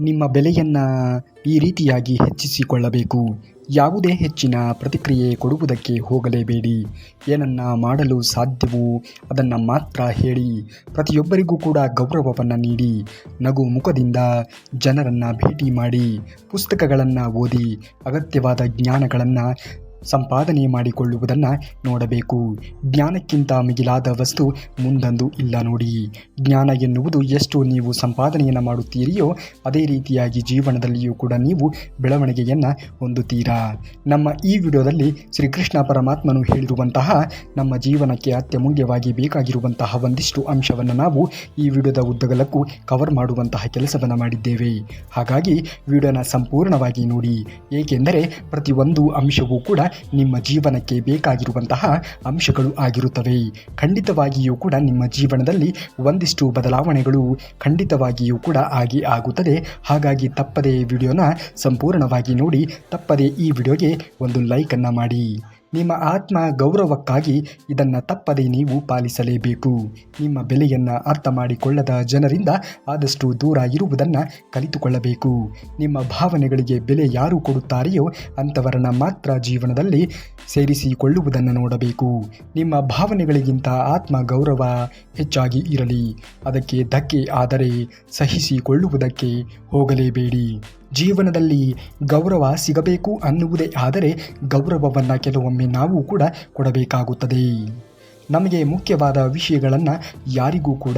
ನಿಮ್ಮ ಬೆಲೆಯನ್ನು ಈ ರೀತಿಯಾಗಿ ಹೆಚ್ಚಿಸಿಕೊಳ್ಳಬೇಕು. ಯಾವುದೇ ಹೆಚ್ಚಿನ ಪ್ರತಿಕ್ರಿಯೆ ಕೊಡುವುದಕ್ಕೆ ಹೋಗಲೇಬೇಡಿ. ಏನನ್ನ ಮಾಡಲು ಸಾಧ್ಯವೋ ಅದನ್ನು ಮಾತ್ರ ಹೇಳಿ. ಪ್ರತಿಯೊಬ್ಬರಿಗೂ ಕೂಡ ಗೌರವವನ್ನು ನೀಡಿ. ನಗು ಮುಖದಿಂದ ಜನರನ್ನು ಭೇಟಿ ಮಾಡಿ. ಪುಸ್ತಕಗಳನ್ನು ಓದಿ. ಅಗತ್ಯವಾದ ಜ್ಞಾನಗಳನ್ನು ಸಂಪಾದನೆ ಮಾಡಿಕೊಳ್ಳುವುದನ್ನು ನೋಡಬೇಕು. ಜ್ಞಾನಕ್ಕಿಂತ ಮಿಗಿಲಾದ ವಸ್ತು ಮುಂದೊಂದು ಇಲ್ಲ ನೋಡಿ. ಜ್ಞಾನ ಎನ್ನುವುದು ಎಷ್ಟು ನೀವು ಸಂಪಾದನೆಯನ್ನು ಮಾಡುತ್ತೀರಿಯೋ ಅದೇ ರೀತಿಯಾಗಿ ಜೀವನದಲ್ಲಿಯೂ ಕೂಡ ನೀವು ಬೆಳವಣಿಗೆಯನ್ನು ಹೊಂದುತ್ತೀರಾ. ನಮ್ಮ ಈ ವಿಡಿಯೋದಲ್ಲಿ ಶ್ರೀಕೃಷ್ಣ ಪರಮಾತ್ಮನು ಹೇಳಿರುವಂತಹ ನಮ್ಮ ಜೀವನಕ್ಕೆ ಅತ್ಯಮೂಲ್ಯವಾಗಿ ಬೇಕಾಗಿರುವಂತಹ ಒಂದಿಷ್ಟು ಅಂಶವನ್ನು ನಾವು ಈ ವಿಡಿಯೋದ ಉದ್ದಗಲಕ್ಕೂ ಕವರ್ ಮಾಡುವಂತಹ ಕೆಲಸವನ್ನು ಮಾಡಿದ್ದೇವೆ. ಹಾಗಾಗಿ ವಿಡಿಯೋನ ಸಂಪೂರ್ಣವಾಗಿ ನೋಡಿ. ಏಕೆಂದರೆ ಪ್ರತಿಯೊಂದು ಅಂಶವೂ ಕೂಡ ನಿಮ್ಮ ಜೀವನಕ್ಕೆ ಬೇಕಾಗಿರುವಂತಹ ಅಂಶಗಳು ಆಗಿರುತ್ತವೆ. ಖಂಡಿತವಾಗಿಯೂ ಕೂಡ ನಿಮ್ಮ ಜೀವನದಲ್ಲಿ ಒಂದಿಷ್ಟು ಬದಲಾವಣೆಗಳು ಖಂಡಿತವಾಗಿಯೂ ಕೂಡ ಆಗುತ್ತದೆ. ಹಾಗಾಗಿ ತಪ್ಪದೇ ವಿಡಿಯೋನ ಸಂಪೂರ್ಣವಾಗಿ ನೋಡಿ. ತಪ್ಪದೇ ಈ ವಿಡಿಯೋಗೆ ಒಂದು ಲೈಕನ್ನು ಮಾಡಿ. ನಿಮ್ಮ ಆತ್ಮ ಗೌರವಕ್ಕಾಗಿ ಇದನ್ನು ತಪ್ಪದೇ ನೀವು ಪಾಲಿಸಲೇಬೇಕು. ನಿಮ್ಮ ಬೆಲೆಯನ್ನು ಅರ್ಥ ಮಾಡಿಕೊಳ್ಳದ ಜನರಿಂದ ಆದಷ್ಟು ದೂರ ಇರುವುದನ್ನು ಕಲಿತುಕೊಳ್ಳಬೇಕು. ನಿಮ್ಮ ಭಾವನೆಗಳಿಗೆ ಬೆಲೆ ಯಾರು ಕೊಡುತ್ತಾರೆಯೋ ಅಂಥವರನ್ನು ಮಾತ್ರ ಜೀವನದಲ್ಲಿ ಸೇರಿಸಿಕೊಳ್ಳುವುದನ್ನು ನೋಡಬೇಕು. ನಿಮ್ಮ ಭಾವನೆಗಳಿಗಿಂತ ಆತ್ಮ ಗೌರವ ಹೆಚ್ಚಾಗಿ ಇರಲಿ. ಅದಕ್ಕೆ ಧಕ್ಕೆ ಆದರೆ ಸಹಿಸಿಕೊಳ್ಳುವುದಕ್ಕೆ ಹೋಗಲೇಬೇಡಿ. ಜೀವನದಲ್ಲಿ ಗೌರವ ಸಿಗಬೇಕು ಅನ್ನುವುದೇ ಆದರೆ ಗೌರವವನ್ನು ಕೆಲವೊಮ್ಮೆ ನಾವು ಕೂಡ ಕೊಡಬೇಕಾಗುತ್ತದೆ. ನಮಗೆ ಮುಖ್ಯವಾದ ವಿಷಯಗಳನ್ನು ಯಾರಿಗೂ ಕೂಡ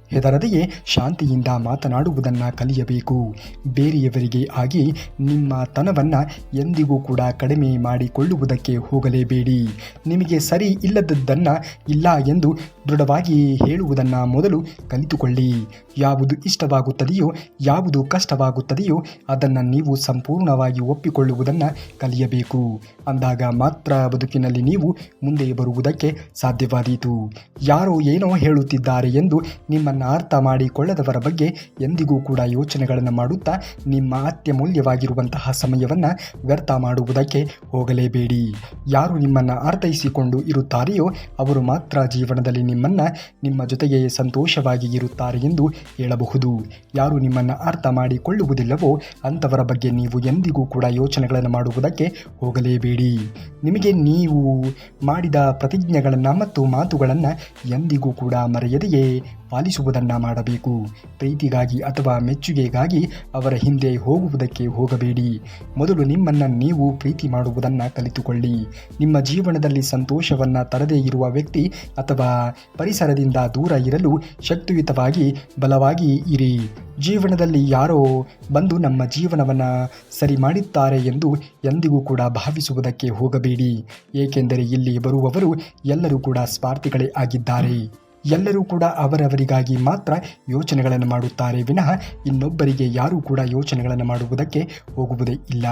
ಹೆದರದೆಯೇ ಶಾಂತಿಯಿಂದ ಮಾತನಾಡುವುದನ್ನು ಕಲಿಯಬೇಕು. ಬೇರೆಯವರಿಗೆ ಆಗಿ ನಿಮ್ಮ ತನವನ್ನು ಎಂದಿಗೂ ಕೂಡ ಕಡಿಮೆ ಮಾಡಿಕೊಳ್ಳುವುದಕ್ಕೆ ಹೋಗಲೇಬೇಡಿ. ನಿಮಗೆ ಸರಿ ಇಲ್ಲದದ್ದನ್ನು ಇಲ್ಲ ಎಂದು ದೃಢವಾಗಿ ಹೇಳುವುದನ್ನು ಮೊದಲು ಕಲಿತುಕೊಳ್ಳಿ. ಯಾವುದು ಇಷ್ಟವಾಗುತ್ತದೆಯೋ ಯಾವುದು ಕಷ್ಟವಾಗುತ್ತದೆಯೋ ಅದನ್ನು ನೀವು ಸಂಪೂರ್ಣವಾಗಿ ಒಪ್ಪಿಕೊಳ್ಳುವುದನ್ನು ಕಲಿಯಬೇಕು. ಅಂದಾಗ ಮಾತ್ರ ಬದುಕಿನಲ್ಲಿ ನೀವು ಮುಂದೆ ಬರುವುದಕ್ಕೆ ಸಾಧ್ಯವಾದೀತು. ಯಾರೋ ಏನೋ ಹೇಳುತ್ತಿದ್ದಾರೆ ಎಂದು ನಿಮ್ಮನ್ನು ಅರ್ಥ ಮಾಡಿಕೊಳ್ಳದವರ ಬಗ್ಗೆ ಎಂದಿಗೂ ಕೂಡ ಯೋಚನೆಗಳನ್ನು ಮಾಡುತ್ತಾ ನಿಮ್ಮ ಅತ್ಯಮೂಲ್ಯವಾಗಿರುವಂತಹ ಸಮಯವನ್ನು ವ್ಯರ್ಥ ಮಾಡುವುದಕ್ಕೆ ಹೋಗಲೇಬೇಡಿ. ಯಾರು ನಿಮ್ಮನ್ನು ಅರ್ಥೈಸಿಕೊಂಡು ಇರುತ್ತಾರೆಯೋ ಅವರು ಮಾತ್ರ ಜೀವನದಲ್ಲಿ ನಿಮ್ಮ ಜೊತೆಗೆ ಸಂತೋಷವಾಗಿ ಇರುತ್ತಾರೆ ಎಂದು ಹೇಳಬಹುದು. ಯಾರು ನಿಮ್ಮನ್ನು ಅರ್ಥ ಮಾಡಿಕೊಳ್ಳುವುದಿಲ್ಲವೋ ಅಂಥವರ ಬಗ್ಗೆ ನೀವು ಎಂದಿಗೂ ಕೂಡ ಯೋಚನೆಗಳನ್ನು ಮಾಡುವುದಕ್ಕೆ ಹೋಗಲೇಬೇಡಿ. ನಿಮಗೆ ನೀವು ಮಾಡಿದ ಪ್ರತಿಜ್ಞೆಗಳನ್ನು ಮತ್ತು ಮಾತುಗಳನ್ನು ಎಂದಿಗೂ ಕೂಡ ಮರೆಯದೆಯೇ ಪಾಲಿಸುವುದನ್ನು ಮಾಡಬೇಕು. ಪ್ರೀತಿಗಾಗಿ ಅಥವಾ ಮೆಚ್ಚುಗೆಗಾಗಿ ಅವರ ಹಿಂದೆ ಹೋಗುವುದಕ್ಕೆ ಹೋಗಬೇಡಿ. ಮೊದಲು ನಿಮ್ಮನ್ನು ನೀವು ಪ್ರೀತಿ ಮಾಡುವುದನ್ನು ಕಲಿತುಕೊಳ್ಳಿ. ನಿಮ್ಮ ಜೀವನದಲ್ಲಿ ಸಂತೋಷವನ್ನು ತರದೇ ಇರುವ ವ್ಯಕ್ತಿ ಅಥವಾ ಪರಿಸರದಿಂದ ದೂರ ಇರಲು ಶಕ್ತಿಯುತವಾಗಿ ಬಲವಾಗಿ ಇರಿ. ಜೀವನದಲ್ಲಿ ಯಾರೋ ಬಂದು ನಮ್ಮ ಜೀವನವನ್ನು ಸರಿ ಮಾಡುತ್ತಾರೆ ಎಂದು ಎಂದಿಗೂ ಕೂಡ ಭಾವಿಸುವುದಕ್ಕೆ ಹೋಗಬೇಡಿ. ಏಕೆಂದರೆ ಇಲ್ಲಿ ಬರುವವರು ಎಲ್ಲರೂ ಕೂಡ ಸ್ವಾರ್ಥಿಗಳೇ ಆಗಿದ್ದಾರೆ. ಎಲ್ಲರೂ ಕೂಡ ಅವರವರಿಗಾಗಿ ಮಾತ್ರ ಯೋಚನೆಗಳನ್ನು ಮಾಡುತ್ತಾರೆ ವಿನಃ ಇನ್ನೊಬ್ಬರಿಗೆ ಯಾರೂ ಕೂಡ ಯೋಚನೆಗಳನ್ನು ಮಾಡುವುದಕ್ಕೆ ಹೋಗುವುದೇ ಇಲ್ಲ.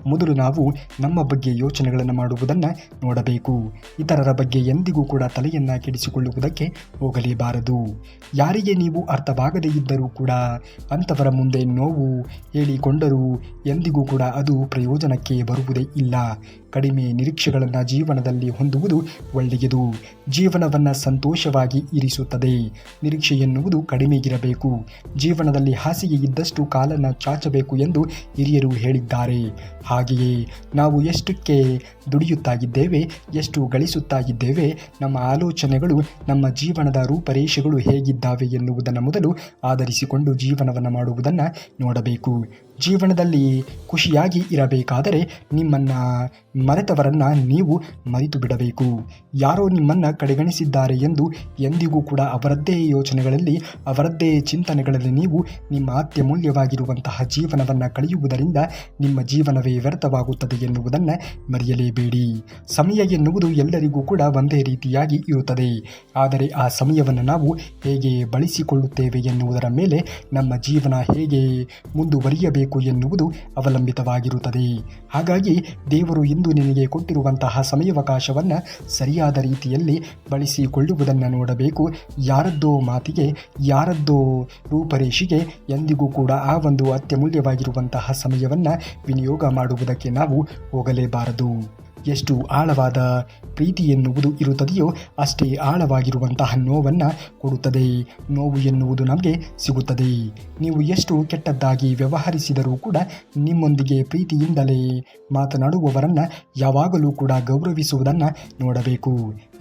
ಮೊದಲು ನಾವು ನಮ್ಮ ಬಗ್ಗೆ ಯೋಚನೆಗಳನ್ನು ಮಾಡುವುದನ್ನು ನೋಡಬೇಕು. ಇತರರ ಬಗ್ಗೆ ಎಂದಿಗೂ ಕೂಡ ತಲೆಯನ್ನು ಕೆಡಿಸಿಕೊಳ್ಳುವುದಕ್ಕೆ ಹೋಗಲೇಬಾರದು. ಯಾರಿಗೆ ನೀವು ಅರ್ಥವಾಗದೇ ಇದ್ದರೂ ಕೂಡ ಅಂಥವರ ಮುಂದೆ ನೋವು ಹೇಳಿಕೊಂಡರೂ ಎಂದಿಗೂ ಕೂಡ ಅದು ಪ್ರಯೋಜನಕ್ಕೆ ಬರುವುದೇ ಇಲ್ಲ. ಕಡಿಮೆ ನಿರೀಕ್ಷೆಗಳನ್ನು ಜೀವನದಲ್ಲಿ ಹೊಂದುವುದು ಒಳ್ಳೆಯದು. ಜೀವನವನ್ನು ಸಂತೋಷವಾಗಿ ಇರಿಸುತ್ತದೆ. ನಿರೀಕ್ಷೆ ಎನ್ನುವುದು ಕಡಿಮೆಗಿರಬೇಕು. ಜೀವನದಲ್ಲಿ ಹಾಸಿಗೆ ಇದ್ದಷ್ಟು ಕಾಲನ್ನು ಚಾಚಬೇಕು ಎಂದು ಹಿರಿಯರು ಹೇಳಿದ್ದಾರೆ. ಹಾಗೆಯೇ ನಾವು ಎಷ್ಟಕ್ಕೆ ದುಡಿಯುತ್ತಾಗಿದ್ದೇವೆ, ಎಷ್ಟು ಗಳಿಸುತ್ತಾ ಇದ್ದೇವೆ, ನಮ್ಮ ಆಲೋಚನೆಗಳು, ನಮ್ಮ ಜೀವನದ ರೂಪರೇಷೆಗಳು ಹೇಗಿದ್ದಾವೆ ಎನ್ನುವುದನ್ನು ಮೊದಲು ಆಧರಿಸಿಕೊಂಡು ಜೀವನವನ್ನು ಮಾಡುವುದನ್ನು ನೋಡಬೇಕು. ಜೀವನದಲ್ಲಿ ಖುಷಿಯಾಗಿ ಇರಬೇಕಾದರೆ ನಿಮ್ಮನ್ನು ಮರೆತವರನ್ನು ನೀವು ಮರೆತು ಬಿಡಬೇಕು. ಯಾರೋ ನಿಮ್ಮನ್ನು ಕಡೆಗಣಿಸಿದ್ದಾರೆ ಎಂದು ಎಂದಿಗೂ ಕೂಡ ಅವರದ್ದೇ ಯೋಚನೆಗಳಲ್ಲಿ ಅವರದ್ದೇ ಚಿಂತನೆಗಳಲ್ಲಿ ನೀವು ನಿಮ್ಮ ಅತ್ಯಮೂಲ್ಯವಾಗಿರುವಂತಹ ಜೀವನವನ್ನು ಕಳೆಯುವುದರಿಂದ ನಿಮ್ಮ ಜೀವನವೇ ವ್ಯರ್ಥವಾಗುತ್ತದೆ ಎನ್ನುವುದನ್ನು ಮರೆಯಲೇಬೇಡಿ. ಸಮಯ ಎನ್ನುವುದು ಎಲ್ಲರಿಗೂ ಕೂಡ ಒಂದೇ ರೀತಿಯಾಗಿ ಇರುತ್ತದೆ. ಆದರೆ ಆ ಸಮಯವನ್ನು ನಾವು ಹೇಗೆ ಬಳಸಿಕೊಳ್ಳುತ್ತೇವೆ ಎನ್ನುವುದರ ಮೇಲೆ ನಮ್ಮ ಜೀವನ ಹೇಗೆ ಮುಂದುವರಿಯಬೇಕು ಎನ್ನುವುದು ಅವಲಂಬಿತವಾಗಿರುತ್ತದೆ. ಹಾಗಾಗಿ ದೇವರು ಇಂದು ನಿನಗೆ ಕೊಟ್ಟಿರುವಂತಹ ಸಮಯಾವಕಾಶವನ್ನು ಸರಿಯಾದ ರೀತಿಯಲ್ಲಿ ಬಳಸಿಕೊಳ್ಳುವುದನ್ನು ನೋಡಬೇಕು. ಯಾರದ್ದೋ ಮಾತಿಗೆ, ಯಾರದ್ದೋ ರೂಪರೇಷೆಗೆ ಎಂದಿಗೂ ಕೂಡ ಆ ಒಂದು ಅತ್ಯಮೂಲ್ಯವಾಗಿರುವಂತಹ ಸಮಯವನ್ನು ವಿನಿಯೋಗ ಮಾಡುವುದಕ್ಕೆ ನಾವು ಹೋಗಲೇಬಾರದು. ಎಷ್ಟು ಆಳವಾದ ಪ್ರೀತಿ ಎನ್ನುವುದು ಇರುತ್ತದೆಯೋ ಅಷ್ಟೇ ಆಳವಾಗಿರುವಂತಹ ನೋವನ್ನು ಕೊಡುತ್ತದೆ. ನೋವು ಎನ್ನುವುದು ನಮಗೆ ಸಿಗುತ್ತದೆ. ನೀವು ಎಷ್ಟು ಕೆಟ್ಟದ್ದಾಗಿ ವ್ಯವಹರಿಸಿದರೂ ಕೂಡ ನಿಮ್ಮೊಂದಿಗೆ ಪ್ರೀತಿಯಿಂದಲೇ ಮಾತನಾಡುವವರನ್ನು ಯಾವಾಗಲೂ ಕೂಡ ಗೌರವಿಸುವುದನ್ನು ನೋಡಬೇಕು.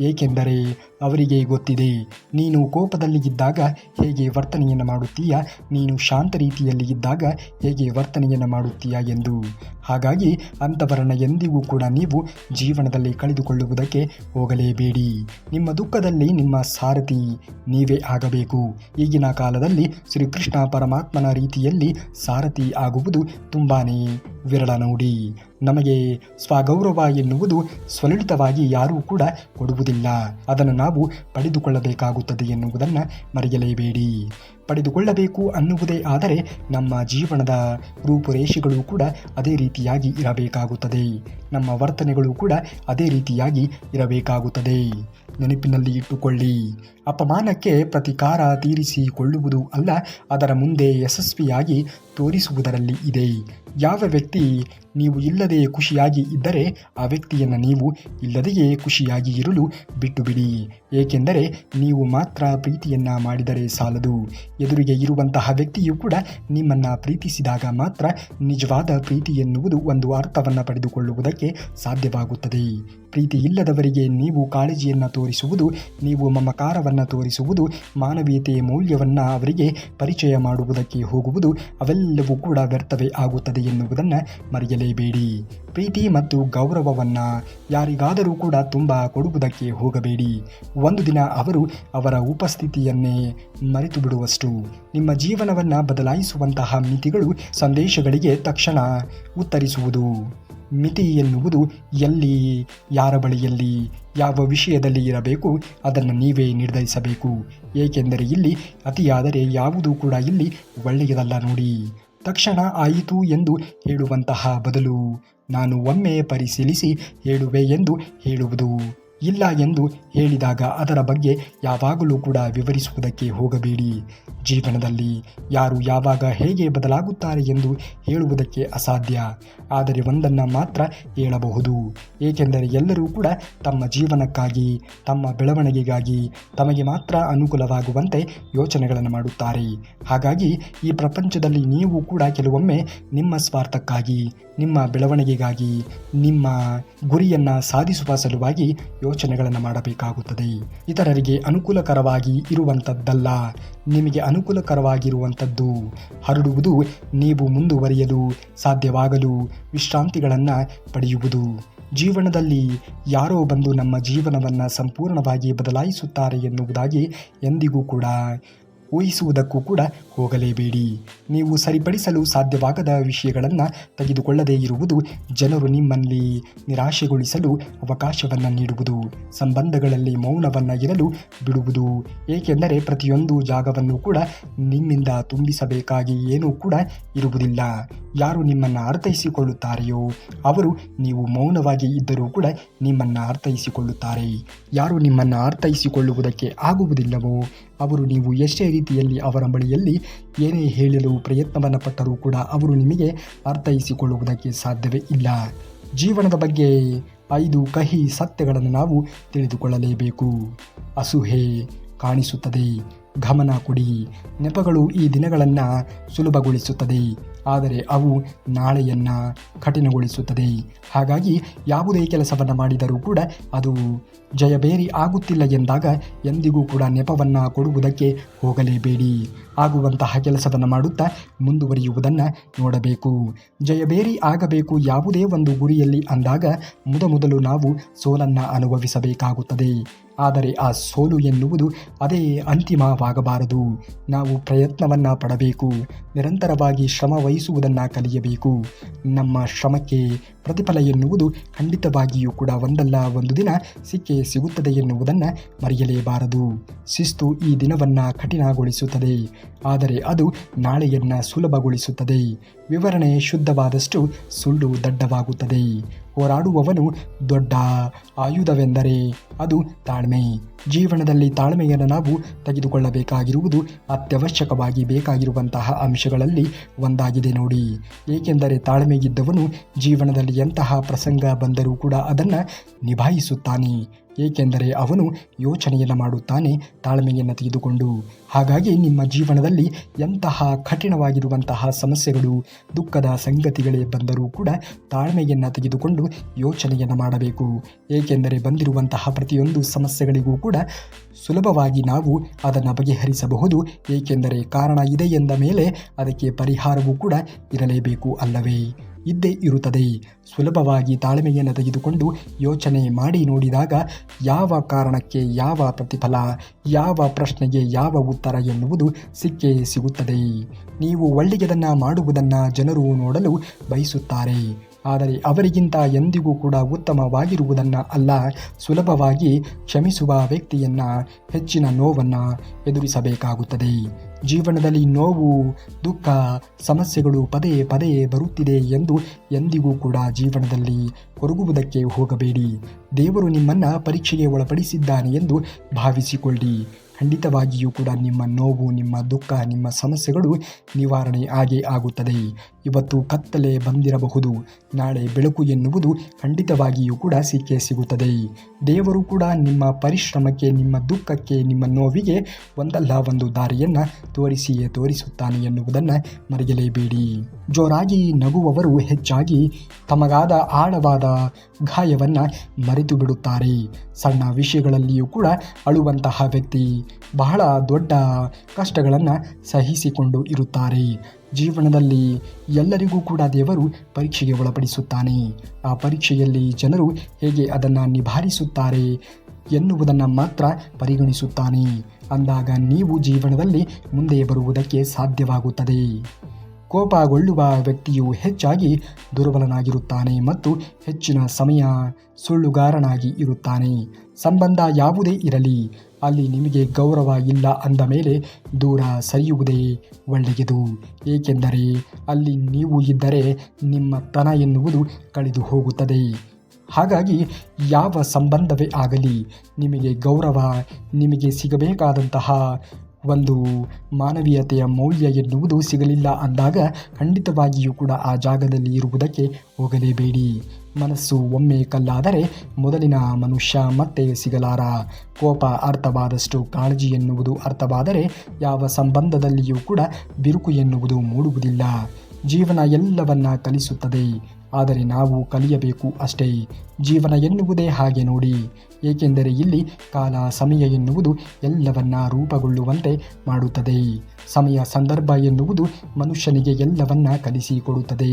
ಏಕೆಂದರೆ ಅವರಿಗೆ ಗೊತ್ತಿದೆ ನೀನು ಕೋಪದಲ್ಲಿ ಇದ್ದಾಗ ಹೇಗೆ ವರ್ತನೆಯನ್ನು ಮಾಡುತ್ತೀಯ, ನೀನು ಶಾಂತ ರೀತಿಯಲ್ಲಿ ಇದ್ದಾಗ ಹೇಗೆ ವರ್ತನೆಯನ್ನು ಮಾಡುತ್ತೀಯ ಎಂದು. ಹಾಗಾಗಿ ಅಂಥವರನ್ನು ಎಂದಿಗೂ ಕೂಡ ನೀವು ಜೀವನದಲ್ಲಿ ಕಳೆದುಕೊಳ್ಳುವುದಕ್ಕೆ ಹೋಗಲೇಬೇಡಿ. ನಿಮ್ಮ ದುಃಖದಲ್ಲಿ ನಿಮ್ಮ ಸಾರಥಿ ನೀವೇ ಆಗಬೇಕು. ಈಗಿನ ಕಾಲದಲ್ಲಿ ಶ್ರೀಕೃಷ್ಣ ಪರಮಾತ್ಮನ ರೀತಿಯಲ್ಲಿ ಸಾರಥಿ ಆಗುವುದು ತುಂಬಾ ವಿರಳ ನೋಡಿ. ನಮಗೆ ಸ್ವಗೌರವ ಎನ್ನುವುದು ಸ್ವಲಿತವಾಗಿ ಯಾರೂ ಕೂಡ ಕೊಡುವುದಿಲ್ಲ. ಅದನ್ನು ನಾವು ಪಡೆದುಕೊಳ್ಳಬೇಕಾಗುತ್ತದೆ ಎನ್ನುವುದನ್ನು ಮರೆಯಲೇಬೇಡಿ. ಪಡೆದುಕೊಳ್ಳಬೇಕು ಅನ್ನುವುದೇ ಆದರೆ ನಮ್ಮ ಜೀವನದ ರೂಪುರೇಷೆಗಳು ಕೂಡ ಅದೇ ರೀತಿಯಾಗಿ ಇರಬೇಕಾಗುತ್ತದೆ. ನಮ್ಮ ವರ್ತನೆಗಳು ಕೂಡ ಅದೇ ರೀತಿಯಾಗಿ ಇರಬೇಕಾಗುತ್ತದೆ. ನೆನಪಿನಲ್ಲಿ ಇಟ್ಟುಕೊಳ್ಳಿ, ಅಪಮಾನಕ್ಕೆ ಪ್ರತಿಕಾರ ತೀರಿಸಿಕೊಳ್ಳುವುದು ಅಲ್ಲ, ಅದರ ಮುಂದೆ ಯಶಸ್ವಿಯಾಗಿ ತೋರಿಸುವುದರಲ್ಲಿ ಇದೆ. ಯಾವ ವ್ಯಕ್ತಿ ನೀವು ಇಲ್ಲದೆ ಖುಷಿಯಾಗಿ ಇದ್ದರೆ ಆ ವ್ಯಕ್ತಿಯನ್ನು ನೀವು ಇಲ್ಲದೆಯೇ ಖುಷಿಯಾಗಿ ಇರಲು ಬಿಟ್ಟು ಬಿಡಿ. ಏಕೆಂದರೆ ನೀವು ಮಾತ್ರ ಪ್ರೀತಿಯನ್ನು ಮಾಡಿದರೆ ಸಾಲದು. ಎದುರಿಗೆ ಇರುವಂತಹ ವ್ಯಕ್ತಿಯು ಕೂಡ ನಿಮ್ಮನ್ನು ಪ್ರೀತಿಸಿದಾಗ ಮಾತ್ರ ನಿಜವಾದ ಪ್ರೀತಿ ಎನ್ನುವುದು ಒಂದು ಅರ್ಥವನ್ನು ಪಡೆದುಕೊಳ್ಳುವುದಕ್ಕೆ ಸಾಧ್ಯವಾಗುತ್ತದೆ. ಪ್ರೀತಿ ಇಲ್ಲದವರಿಗೆ ನೀವು ಕಾಳಜಿಯನ್ನು ತೋರಿಸುವುದು, ನೀವು ಮಮಕಾರವನ್ನು ತೋರಿಸುವುದು, ಮಾನವೀಯತೆಯ ಮೌಲ್ಯವನ್ನು ಅವರಿಗೆ ಪರಿಚಯ ಮಾಡುವುದಕ್ಕೆ ಹೋಗುವುದು ಅವೆಲ್ಲವೂ ಕೂಡ ವ್ಯರ್ಥವೇ ಆಗುತ್ತದೆ ಎನ್ನುವುದನ್ನು ಮರೆಯಲೇಬೇಡಿ. ಪ್ರೀತಿ ಮತ್ತು ಗೌರವವನ್ನು ಯಾರಿಗಾದರೂ ಕೂಡ ತುಂಬ ಕೊಡುವುದಕ್ಕೆ ಹೋಗಬೇಡಿ. ಒಂದು ದಿನ ಅವರು ಅವರ ಉಪಸ್ಥಿತಿಯನ್ನೇ ಮರೆತು ಬಿಡುವಷ್ಟು ನಿಮ್ಮ ಜೀವನವನ್ನು ಬದಲಾಯಿಸುವಂತಹ ಮಿತಿಗಳು ಸಂದೇಶಗಳಿಗೆ ತಕ್ಷಣ ಉತ್ತರಿಸುವುದು. ಮಿತಿ ಎನ್ನುವುದು ಎಲ್ಲಿ, ಯಾರ ಬಳಿಯಲ್ಲಿ, ಯಾವ ವಿಷಯದಲ್ಲಿ ಇರಬೇಕು ಅದನ್ನು ನೀವೇ ನಿರ್ಧರಿಸಬೇಕು. ಏಕೆಂದರೆ ಇಲ್ಲಿ ಅತಿಯಾದರೆ ಯಾವುದೂ ಕೂಡ ಇಲ್ಲಿ ಒಳ್ಳೆಯದಲ್ಲ ನೋಡಿ. ತಕ್ಷಣ ಆಯಿತು ಎಂದು ಹೇಳುವಂತಹ ಬದಲು ನಾನು ಒಮ್ಮೆ ಪರಿಶೀಲಿಸಿ ಹೇಳುವೆ ಎಂದು ಹೇಳುವುದು. ಇಲ್ಲ ಎಂದು ಹೇಳಿದಾಗ ಅದರ ಬಗ್ಗೆ ಯಾವಾಗಲೂ ಕೂಡ ವಿವರಿಸುವುದಕ್ಕೆ ಹೋಗಬೇಡಿ. ಜೀವನದಲ್ಲಿ ಯಾರು ಯಾವಾಗ ಹೇಗೆ ಬದಲಾಗುತ್ತಾರೆ ಎಂದು ಹೇಳುವುದಕ್ಕೆ ಅಸಾಧ್ಯ. ಆದರೆ ಒಂದನ್ನು ಮಾತ್ರ ಹೇಳಬಹುದು. ಏಕೆಂದರೆ ಎಲ್ಲರೂ ಕೂಡ ತಮ್ಮ ಜೀವನಕ್ಕಾಗಿ, ತಮ್ಮ ಬೆಳವಣಿಗೆಗಾಗಿ, ತಮಗೆ ಮಾತ್ರ ಅನುಕೂಲವಾಗುವಂತೆ ಯೋಚನೆಗಳನ್ನು ಮಾಡುತ್ತಾರೆ. ಹಾಗಾಗಿ ಈ ಪ್ರಪಂಚದಲ್ಲಿ ನೀವು ಕೂಡ ಕೆಲವೊಮ್ಮೆ ನಿಮ್ಮ ಸ್ವಾರ್ಥಕ್ಕಾಗಿ, ನಿಮ್ಮ ಬೆಳವಣಿಗೆಗಾಗಿ, ನಿಮ್ಮ ಗುರಿಯನ್ನು ಸಾಧಿಸುವ ಸಲುವಾಗಿ ಯೋಚನೆಗಳನ್ನು ಮಾಡಬೇಕಾಗುತ್ತದೆ. ಇತರರಿಗೆ ಅನುಕೂಲಕರವಾಗಿ ಇರುವಂಥದ್ದಲ್ಲ, ನಿಮಗೆ ಅನುಕೂಲಕರವಾಗಿರುವಂಥದ್ದು ಹರಡುವುದು, ನೀವು ಮುಂದುವರಿಯಲು ಸಾಧ್ಯವಾಗಲು ವಿಶ್ರಾಂತಿಗಳನ್ನು ಪಡೆಯುವುದು. ಜೀವನದಲ್ಲಿ ಯಾರೋ ಬಂದು ನಮ್ಮ ಜೀವನವನ್ನು ಸಂಪೂರ್ಣವಾಗಿ ಬದಲಾಯಿಸುತ್ತಾರೆ ಎನ್ನುವುದಾಗಿ ಎಂದಿಗೂ ಕೂಡ ಊಹಿಸುವುದಕ್ಕೂ ಕೂಡ ಹೋಗಲೇಬೇಡಿ. ನೀವು ಸರಿಪಡಿಸಲು ಸಾಧ್ಯವಾಗದ ವಿಷಯಗಳನ್ನು ತೆಗೆದುಕೊಳ್ಳದೇ ಇರುವುದು, ಜನರು ನಿಮ್ಮಲ್ಲಿ ನಿರಾಶೆಗೊಳಿಸಲು ಅವಕಾಶವನ್ನು ನೀಡುವುದು, ಸಂಬಂಧಗಳಲ್ಲಿ ಮೌನವನ್ನು ಇರಲು ಬಿಡುವುದು. ಏಕೆಂದರೆ ಪ್ರತಿಯೊಂದು ಜಾಗವನ್ನು ಕೂಡ ನಿಮ್ಮಿಂದ ತುಂಬಿಸಬೇಕಾಗಿ ಏನೂ ಕೂಡ ಇರುವುದಿಲ್ಲ. ಯಾರು ನಿಮ್ಮನ್ನು ಅರ್ಥೈಸಿಕೊಳ್ಳುತ್ತಾರೆಯೋ ಅವರು ನೀವು ಮೌನವಾಗಿ ಇದ್ದರೂ ಕೂಡ ನಿಮ್ಮನ್ನು ಅರ್ಥೈಸಿಕೊಳ್ಳುತ್ತಾರೆ. ಯಾರು ನಿಮ್ಮನ್ನು ಅರ್ಥೈಸಿಕೊಳ್ಳುವುದಕ್ಕೆ ಆಗುವುದಿಲ್ಲವೋ ಅವರು ನೀವು ಎಷ್ಟೇ ರೀತಿಯಲ್ಲಿ ಅವರ ಬಳಿಯಲ್ಲಿ ಏನೇ ಹೇಳಲು ಪ್ರಯತ್ನವನ್ನು ಪಟ್ಟರೂ ಕೂಡ ಅವರು ನಿಮಗೆ ಅರ್ಥೈಸಿಕೊಳ್ಳುವುದಕ್ಕೆ ಸಾಧ್ಯವೇ ಇಲ್ಲ. ಜೀವನದ ಬಗ್ಗೆ 5 ಕಹಿ ಸತ್ಯಗಳನ್ನು ನಾವು ತಿಳಿದುಕೊಳ್ಳಲೇಬೇಕು. ಅಸೂಹೆ ಕಾಣಿಸುತ್ತದೆ, ಗಮನ ಕೊಡಿ. ನೆಪಗಳು ಈ ದಿನಗಳನ್ನು ಸುಲಭಗೊಳಿಸುತ್ತದೆ, ಆದರೆ ಅವು ನಾಳೆಯನ್ನು ಕಠಿಣಗೊಳಿಸುತ್ತದೆ. ಹಾಗಾಗಿ ಯಾವುದೇ ಕೆಲಸವನ್ನು ಮಾಡಿದರೂ ಕೂಡ ಅದು ಜಯಬೇರಿ ಆಗುತ್ತಿಲ್ಲ ಎಂದಾಗ ಎಂದಿಗೂ ಕೂಡ ನೆಪವನ್ನು ಕೊಡುವುದಕ್ಕೆ ಹೋಗಲೇಬೇಡಿ. ಆಗುವಂತಹ ಕೆಲಸವನ್ನು ಮಾಡುತ್ತಾ ಮುಂದುವರಿಯುವುದನ್ನು ನೋಡಬೇಕು. ಜಯಬೇರಿ ಆಗಬೇಕು ಯಾವುದೇ ಒಂದು ಗುರಿಯಲ್ಲಿ ಅಂದಾಗ ಮೊದಲು ನಾವು ಸೋಲನ್ನು ಅನುಭವಿಸಬೇಕಾಗುತ್ತದೆ. ಆದರೆ ಆ ಸೋಲು ಎನ್ನುವುದು ಅದೇ ಅಂತಿಮವಾಗಬಾರದು. ನಾವು ಪ್ರಯತ್ನವನ್ನು ಪಡಬೇಕು, ನಿರಂತರವಾಗಿ ಶ್ರಮ ವಹಿಸುವುದನ್ನು ಕಲಿಯಬೇಕು. ನಮ್ಮ ಶ್ರಮಕ್ಕೆ ಪ್ರತಿಫಲ ಎನ್ನುವುದು ಖಂಡಿತವಾಗಿಯೂ ಕೂಡ ಒಂದಲ್ಲ ಒಂದು ದಿನ ಸಿಕ್ಕೇ ಸಿಗುತ್ತದೆ ಎನ್ನುವುದನ್ನು ಮರೆಯಲೇಬಾರದು. ಶಿಸ್ತು ಈ ದಿನವನ್ನು ಕಠಿಣಗೊಳಿಸುತ್ತದೆ, ಆದರೆ ಅದು ನಾಳೆಯನ್ನು ಸುಲಭಗೊಳಿಸುತ್ತದೆ. ವಿವರಣೆ ಶುದ್ಧವಾದಷ್ಟು ಸುಳ್ಳು ದಡ್ಡವಾಗುತ್ತದೆ. ಹೋರಾಡುವವನು ದೊಡ್ಡ ಆಯುಧವೆಂದರೆ ಅದು ತಾಳ್ಮೆ. ಜೀವನದಲ್ಲಿ ತಾಳ್ಮೆಯನ್ನು ನಾವು ತೆಗೆದುಕೊಳ್ಳಬೇಕಾಗಿರುವುದು ಅತ್ಯವಶ್ಯಕವಾಗಿ ಬೇಕಾಗಿರುವಂತಹ ಅಂಶಗಳಲ್ಲಿ ಒಂದಾಗಿದೆ ನೋಡಿ. ಏಕೆಂದರೆ ತಾಳ್ಮೆಯಿದ್ದವನು ಜೀವನದಲ್ಲಿ ಎಂತಹ ಪ್ರಸಂಗ ಬಂದರೂ ಕೂಡ ಅದನ್ನು ನಿಭಾಯಿಸುತ್ತಾನೆ. ಏಕೆಂದರೆ ಅವನು ಯೋಚನೆಯನ್ನು ಮಾಡುತ್ತಾನೆ ತಾಳ್ಮೆಯನ್ನು ತೆಗೆದುಕೊಂಡು. ಹಾಗಾಗಿ ನಿಮ್ಮ ಜೀವನದಲ್ಲಿ ಎಂತಹ ಕಠಿಣವಾಗಿರುವಂತಹ ಸಮಸ್ಯೆಗಳು, ದುಃಖದ ಸಂಗತಿಗಳೇ ಬಂದರೂ ಕೂಡ ತಾಳ್ಮೆಯನ್ನು ತೆಗೆದುಕೊಂಡು ಯೋಚನೆಯನ್ನು ಮಾಡಬೇಕು. ಏಕೆಂದರೆ ಬಂದಿರುವಂತಹ ಪ್ರತಿಯೊಂದು ಸಮಸ್ಯೆಗಳಿಗೂ ಕೂಡ ಸುಲಭವಾಗಿ ನಾವು ಅದನ್ನು ಬಗೆಹರಿಸಬಹುದು. ಏಕೆಂದರೆ ಕಾರಣ ಇದೆ ಎಂದ ಮೇಲೆ ಅದಕ್ಕೆ ಪರಿಹಾರವೂ ಕೂಡ ಇರಲೇಬೇಕು ಅಲ್ಲವೇ? ಇದ್ದೇ ಇರುತ್ತದೆ. ಸುಲಭವಾಗಿ ತಾಳ್ಮೆಯನ್ನು ತೆಗೆದುಕೊಂಡು ಯೋಚನೆ ಮಾಡಿ ನೋಡಿದಾಗ ಯಾವ ಕಾರಣಕ್ಕೆ ಯಾವ ಪ್ರತಿಫಲ, ಯಾವ ಪ್ರಶ್ನೆಗೆ ಯಾವ ಉತ್ತರ ಎನ್ನುವುದು ಸಿಕ್ಕೇ ಸಿಗುತ್ತದೆ. ನೀವು ಒಳ್ಳೆಯದನ್ನು ಮಾಡುವುದನ್ನು ಜನರು ನೋಡಲು ಬಯಸುತ್ತಾರೆ. ಆದರೆ ಅವರಿಗಿಂತ ಎಂದಿಗೂ ಕೂಡ ಉತ್ತಮವಾಗಿರುವುದನ್ನು ಅಲ್ಲ, ಸುಲಭವಾಗಿ ಕ್ಷಮಿಸುವ ವ್ಯಕ್ತಿಯನ್ನು ಹೆಚ್ಚಿನ ನೋವನ್ನು ಎದುರಿಸಬೇಕಾಗುತ್ತದೆ. ಜೀವನದಲ್ಲಿ ನೋವು, ದುಃಖ, ಸಮಸ್ಯೆಗಳು ಪದೇ ಪದೇ ಬರುತ್ತಿದೆ ಎಂದು ಎಂದಿಗೂ ಕೂಡ ಜೀವನದಲ್ಲಿ ಕೊರಗುವುದಕ್ಕೆ ಹೋಗಬೇಡಿ. ದೇವರು ನಿಮ್ಮನ್ನು ಪರೀಕ್ಷೆಗೆ ಒಳಪಡಿಸಿದ್ದಾನೆ ಎಂದು ಭಾವಿಸಿಕೊಳ್ಳಿ. ಖಂಡಿತವಾಗಿಯೂ ಕೂಡ ನಿಮ್ಮ ನೋವು, ನಿಮ್ಮ ದುಃಖ, ನಿಮ್ಮ ಸಮಸ್ಯೆಗಳು ನಿವಾರಣೆ ಆಗೇ ಆಗುತ್ತದೆ. ಇವತ್ತು ಕತ್ತಲೆ ಬಂದಿರಬಹುದು, ನಾಳೆ ಬೆಳಕು ಎನ್ನುವುದು ಖಂಡಿತವಾಗಿಯೂ ಕೂಡ ಸಿಕ್ಕೇ ಸಿಗುತ್ತದೆ. ದೇವರು ಕೂಡ ನಿಮ್ಮ ಪರಿಶ್ರಮಕ್ಕೆ, ನಿಮ್ಮ ದುಃಖಕ್ಕೆ, ನಿಮ್ಮ ನೋವಿಗೆ ಒಂದಲ್ಲ ಒಂದು ದಾರಿಯನ್ನು ತೋರಿಸಿಯೇ ತೋರಿಸುತ್ತಾನೆ ಎನ್ನುವುದನ್ನು ಮರೆಯಲೇಬೇಡಿ. ಜೋರಾಗಿ ನಗುವವರು ಹೆಚ್ಚಾಗಿ ತಮಗಾದ ಆಳವಾದ ಗಾಯವನ್ನು ಮರೆತು ಬಿಡುತ್ತಾರೆ. ಸಣ್ಣ ವಿಷಯಗಳಲ್ಲಿಯೂ ಕೂಡ ಅಳುವಂತಹ ವ್ಯಕ್ತಿ ಬಹಳ ದೊಡ್ಡ ಕಷ್ಟಗಳನ್ನು ಸಹಿಸಿಕೊಂಡು ಇರುತ್ತಾರೆ. ಜೀವನದಲ್ಲಿ ಎಲ್ಲರಿಗೂ ಕೂಡ ದೇವರು ಪರೀಕ್ಷೆಗೆ ಒಳಪಡಿಸುತ್ತಾನೆ. ಆ ಪರೀಕ್ಷೆಯಲ್ಲಿ ಜನರು ಹೇಗೆ ಅದನ್ನು ನಿಭಾಯಿಸುತ್ತಾರೆ ಎನ್ನುವುದನ್ನು ಮಾತ್ರ ಪರಿಗಣಿಸುತ್ತಾನೆ. ಅಂದಾಗ ನೀವು ಜೀವನದಲ್ಲಿ ಮುಂದೆ ಬರುವುದಕ್ಕೆ ಸಾಧ್ಯವಾಗುತ್ತದೆ. ಕೋಪಗೊಳ್ಳುವ ವ್ಯಕ್ತಿಯು ಹೆಚ್ಚಾಗಿ ದುರ್ಬಲನಾಗಿರುತ್ತಾನೆ ಮತ್ತು ಹೆಚ್ಚಿನ ಸಮಯ ಸುಳ್ಳುಗಾರನಾಗಿ ಇರುತ್ತಾನೆ. ಸಂಬಂಧ ಯಾವುದೇ ಇರಲಿ, ಅಲ್ಲಿ ನಿಮಗೆ ಗೌರವ ಇಲ್ಲ ಅಂದ ಮೇಲೆ ದೂರ ಸರಿಯುವುದೇ ಒಳ್ಳೆಯದು. ಏಕೆಂದರೆ ಅಲ್ಲಿ ನೀವು ಇದ್ದರೆ ನಿಮ್ಮ ತನ ಎನ್ನುವುದು ಕಳೆದು ಹೋಗುತ್ತದೆ. ಹಾಗಾಗಿ ಯಾವ ಸಂಬಂಧವೇ ಆಗಲಿ, ನಿಮಗೆ ಗೌರವ, ನಿಮಗೆ ಸಿಗಬೇಕಾದಂತಹ ಒಂದು ಮಾನವೀಯತೆಯ ಮೌಲ್ಯ ಎನ್ನುವುದು ಸಿಗಲಿಲ್ಲ ಅಂದಾಗ ಖಂಡಿತವಾಗಿಯೂ ಕೂಡ ಆ ಜಾಗದಲ್ಲಿ ಇರುವುದಕ್ಕೆ ಹೋಗಲೇಬೇಡಿ. ಮನಸ್ಸು ಒಮ್ಮೆ ಕಲ್ಲಾದರೆ ಮೊದಲಿನ ಮನುಷ್ಯ ಮತ್ತೆ ಸಿಗಲಾರ. ಕೋಪ ಅರ್ಥವಾದಷ್ಟು ಕಾಳಜಿ ಎನ್ನುವುದು ಅರ್ಥವಾದರೆ ಯಾವ ಸಂಬಂಧದಲ್ಲಿಯೂ ಕೂಡ ಬಿರುಕು ಎನ್ನುವುದು ಮೂಡುವುದಿಲ್ಲ. ಜೀವನ ಎಲ್ಲವನ್ನ ಕಲಿಸುತ್ತದೆ, ಆದರೆ ನಾವು ಕಲಿಯಬೇಕು ಅಷ್ಟೇ. ಜೀವನ ಎನ್ನುವುದೇ ಹಾಗೆ ನೋಡಿ. ಏಕೆಂದರೆ ಇಲ್ಲಿ ಕಾಲ, ಸಮಯ ಎನ್ನುವುದು ಎಲ್ಲವನ್ನ ರೂಪುಗೊಳ್ಳುವಂತೆ ಮಾಡುತ್ತದೆ. ಸಮಯ, ಸಂದರ್ಭ ಎನ್ನುವುದು ಮನುಷ್ಯನಿಗೆ ಎಲ್ಲವನ್ನ ಕಲಿಸಿಕೊಡುತ್ತದೆ.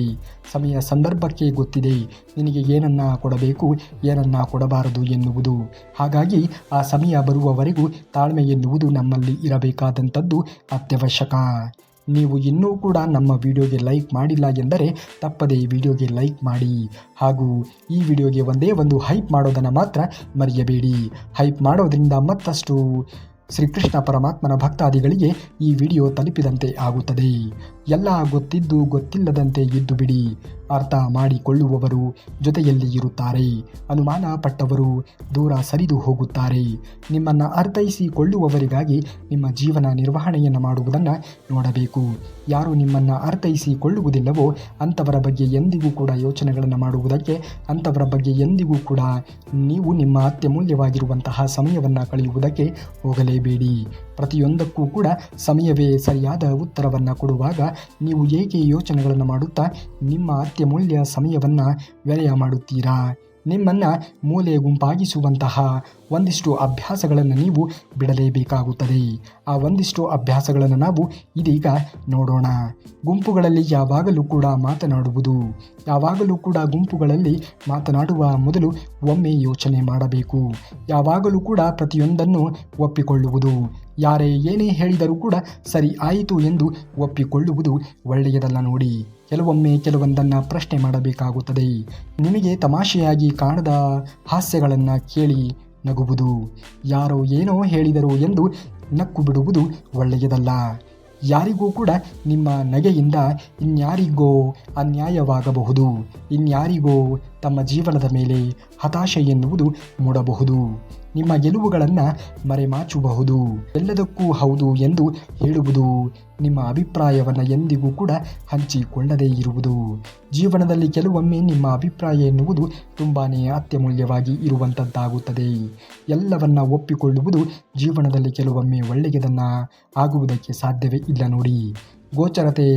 ಸಮಯ ಸಂದರ್ಭಕ್ಕೆ ಗೊತ್ತಿದೆ ನಿನಗೆ ಏನನ್ನ ಕೊಡಬೇಕು, ಏನನ್ನ ಕೊಡಬಾರದು ಎನ್ನುವುದು. ಹಾಗಾಗಿ ಆ ಸಮಯ ಬರುವವರೆಗೂ ತಾಳ್ಮೆ ಎನ್ನುವುದು ನಮ್ಮಲ್ಲಿ ಇರಬೇಕಾದಂಥದ್ದು ಅತ್ಯವಶ್ಯಕ. ನೀವು ಇನ್ನೂ ಕೂಡ ನಮ್ಮ ವಿಡಿಯೋಗೆ ಲೈಕ್ ಮಾಡಿಲ್ಲ ಎಂದರೆ ತಪ್ಪದೇ ವಿಡಿಯೋಗೆ ಲೈಕ್ ಮಾಡಿ. ಹಾಗೂ ಈ ವಿಡಿಯೋಗೆ ಒಂದೇ ಒಂದು ಹೈಪ್ ಮಾಡೋದನ್ನು ಮಾತ್ರ ಮರೆಯಬೇಡಿ. ಹೈಪ್ ಮಾಡೋದ್ರಿಂದ ಮತ್ತಷ್ಟು ಶ್ರೀಕೃಷ್ಣ ಪರಮಾತ್ಮನ ಭಕ್ತಾದಿಗಳಿಗೆ ಈ ವಿಡಿಯೋ ತಲುಪಿದಂತೆ ಆಗುತ್ತದೆ. ಎಲ್ಲ ಗೊತ್ತಿದ್ದು ಗೊತ್ತಿಲ್ಲದಂತೆ ಇದ್ದು ಬಿಡಿ. ಅರ್ಥ ಮಾಡಿಕೊಳ್ಳುವವರು ಜೊತೆಯಲ್ಲಿ ಇರುತ್ತಾರೆ, ಅನುಮಾನ ಪಟ್ಟವರು ದೂರ ಸರಿದು ಹೋಗುತ್ತಾರೆ. ನಿಮ್ಮನ್ನು ಅರ್ಥೈಸಿಕೊಳ್ಳುವವರಿಗಾಗಿ ನಿಮ್ಮ ಜೀವನ ನಿರ್ವಹಣೆಯನ್ನು ಮಾಡುವುದನ್ನು ನೋಡಬೇಕು. ಯಾರು ನಿಮ್ಮನ್ನು ಅರ್ಥೈಸಿಕೊಳ್ಳುವುದಿಲ್ಲವೋ ಅಂಥವರ ಬಗ್ಗೆ ಎಂದಿಗೂ ಕೂಡ ಯೋಚನೆಗಳನ್ನು ಮಾಡುವುದಕ್ಕೆ, ಅಂಥವರ ಬಗ್ಗೆ ಎಂದಿಗೂ ಕೂಡ ನೀವು ನಿಮ್ಮ ಅತ್ಯಮೂಲ್ಯವಾಗಿರುವಂತಹ ಸಮಯವನ್ನು ಕಳೆಯುವುದಕ್ಕೆ ಹೋಗಲೇಬೇಡಿ. ಪ್ರತಿಯೊಂದಕ್ಕೂ ಕೂಡ ಸಮಯವೇ ಸರಿಯಾದ ಉತ್ತರವನ್ನು ಕೊಡುವಾಗ ನೀವು ಏಕೆ ಯೋಚನೆಗಳನ್ನು ಮಾಡುತ್ತಾ ನಿಮ್ಮ ಅತ್ಯಮೂಲ್ಯ ಸಮಯವನ್ನು ವ್ಯಯ ಮಾಡುತ್ತೀರಾ? ನಿಮ್ಮನ್ನು ಮೂಲೆ ಗುಂಪಾಗಿಸುವಂತಹ ಒಂದಿಷ್ಟು ಅಭ್ಯಾಸಗಳನ್ನು ನೀವು ಬಿಡಲೇಬೇಕಾಗುತ್ತದೆ. ಆ ಒಂದಿಷ್ಟು ಅಭ್ಯಾಸಗಳನ್ನು ನಾವು ಇದೀಗ ನೋಡೋಣ. ಗುಂಪುಗಳಲ್ಲಿ ಯಾವಾಗಲೂ ಕೂಡ ಮಾತನಾಡುವುದು, ಯಾವಾಗಲೂ ಕೂಡ ಗುಂಪುಗಳಲ್ಲಿ ಮಾತನಾಡುವ ಮೊದಲು ಒಮ್ಮೆ ಯೋಚನೆ ಮಾಡಬೇಕು. ಯಾವಾಗಲೂ ಕೂಡ ಪ್ರತಿಯೊಂದನ್ನು ಒಪ್ಪಿಕೊಳ್ಳುವುದು, ಯಾರೇ ಏನೇ ಹೇಳಿದರೂ ಕೂಡ ಸರಿ ಆಯಿತು ಎಂದು ಒಪ್ಪಿಕೊಳ್ಳುವುದು ಒಳ್ಳೆಯದಲ್ಲ ನೋಡಿ. ಕೆಲವೊಮ್ಮೆ ಕೆಲವೊಂದನ್ನು ಪ್ರಶ್ನೆ ಮಾಡಬೇಕಾಗುತ್ತದೆ. ನಿಮಗೆ ತಮಾಷೆಯಾಗಿ ಕಾಣದ ಹಾಸ್ಯಗಳನ್ನು ಕೇಳಿ ನಗುವುದು, ಯಾರೋ ಏನೋ ಹೇಳಿದರು ಎಂದು ನಕ್ಕು ಬಿಡುವುದು ಒಳ್ಳೆಯದಲ್ಲ. ಯಾರಿಗೂ ಕೂಡ ನಿಮ್ಮ ನಗೆಯಿಂದ ಇನ್ಯಾರಿಗೋ ಅನ್ಯಾಯವಾಗಬಹುದು, ಇನ್ಯಾರಿಗೋ ತಮ್ಮ ಜೀವನದ ಮೇಲೆ ಹತಾಶೆ ಎನ್ನುವುದು ಮೂಡಬಹುದು. ನಿಮ್ಮ ಗೆಲುವುಗಳನ್ನು ಮರೆಮಾಚಬಹುದು. ಎಲ್ಲದಕ್ಕೂ ಹೌದು ಎಂದು ಹೇಳುವುದು, ನಿಮ್ಮ ಅಭಿಪ್ರಾಯವನ್ನು ಎಂದಿಗೂ ಕೂಡ ಹಂಚಿಕೊಳ್ಳದೇ ಇರುವುದು. ಜೀವನದಲ್ಲಿ ಕೆಲವೊಮ್ಮೆ ನಿಮ್ಮ ಅಭಿಪ್ರಾಯ ಎನ್ನುವುದು ತುಂಬಾ ಅತ್ಯಮೂಲ್ಯವಾಗಿ ಇರುವಂಥದ್ದಾಗುತ್ತದೆ. ಎಲ್ಲವನ್ನ ಒಪ್ಪಿಕೊಳ್ಳುವುದು ಜೀವನದಲ್ಲಿ ಕೆಲವೊಮ್ಮೆ ಒಳ್ಳೆಯದನ್ನು ಆಗುವುದಕ್ಕೆ ಸಾಧ್ಯವೇ ಇಲ್ಲ ನೋಡಿ. ಗೋಚರತೆ